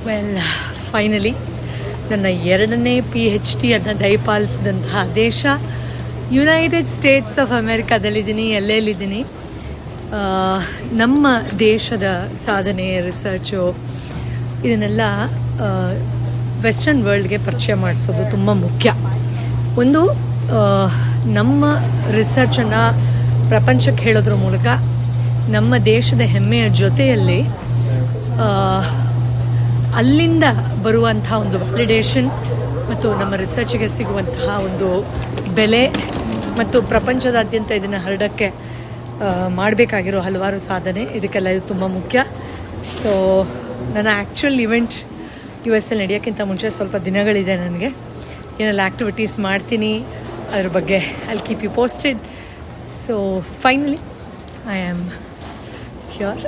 Well finally ನನ್ನ 2ನೇ PhD ಅನ್ನು ದಯಪಾಲಿಸಿದಂತಹ ದೇಶ ಯುನೈಟೆಡ್ ಸ್ಟೇಟ್ಸ್ ಆಫ್ ಅಮೇರಿಕಾದಲ್ಲಿದ್ದೀನಿ. ಎಲ್ಲೆಲ್ಲಿದ್ದೀನಿ. ನಮ್ಮ ದೇಶದ ಸಾಧನೆ, ರಿಸರ್ಚು ಇದನ್ನೆಲ್ಲ ವೆಸ್ಟರ್ನ್ ವರ್ಲ್ಡ್ಗೆ ಪರಿಚಯ ಮಾಡಿಸೋದು ತುಂಬ ಮುಖ್ಯ. ಒಂದು ನಮ್ಮ ರಿಸರ್ಚನ್ನು ಪ್ರಪಂಚಕ್ಕೆ ಹೇಳೋದ್ರ ಮೂಲಕ ನಮ್ಮ ದೇಶದ ಹೆಮ್ಮೆಯ ಜೊತೆಯಲ್ಲಿ ಅಲ್ಲಿಂದ ಬರುವಂಥ ಒಂದು ವ್ಯಾಲಿಡೇಷನ್ ಮತ್ತು ನಮ್ಮ ರಿಸರ್ಚ್ಗೆ ಸಿಗುವಂತಹ ಒಂದು ಬೆಲೆ ಮತ್ತು ಪ್ರಪಂಚದಾದ್ಯಂತ ಇದನ್ನು ಹರಡೋಕ್ಕೆ ಮಾಡಬೇಕಾಗಿರೋ ಹಲವಾರು ಸಾಧನೆ, ಇದಕ್ಕೆಲ್ಲ ಇದು ತುಂಬ ಮುಖ್ಯ. ಸೊ ನನ್ನ ಆ್ಯಕ್ಚುಯಲ್ ಇವೆಂಟ್ US ನಡೆಯೋಕ್ಕಿಂತ ಮುಂಚೆ ಸ್ವಲ್ಪ ದಿನಗಳಿದೆ. ನನಗೆ ಏನೆಲ್ಲ ಆ್ಯಕ್ಟಿವಿಟೀಸ್ ಮಾಡ್ತೀನಿ ಅದ್ರ ಬಗ್ಗೆ I will keep you posted. So finally I am here.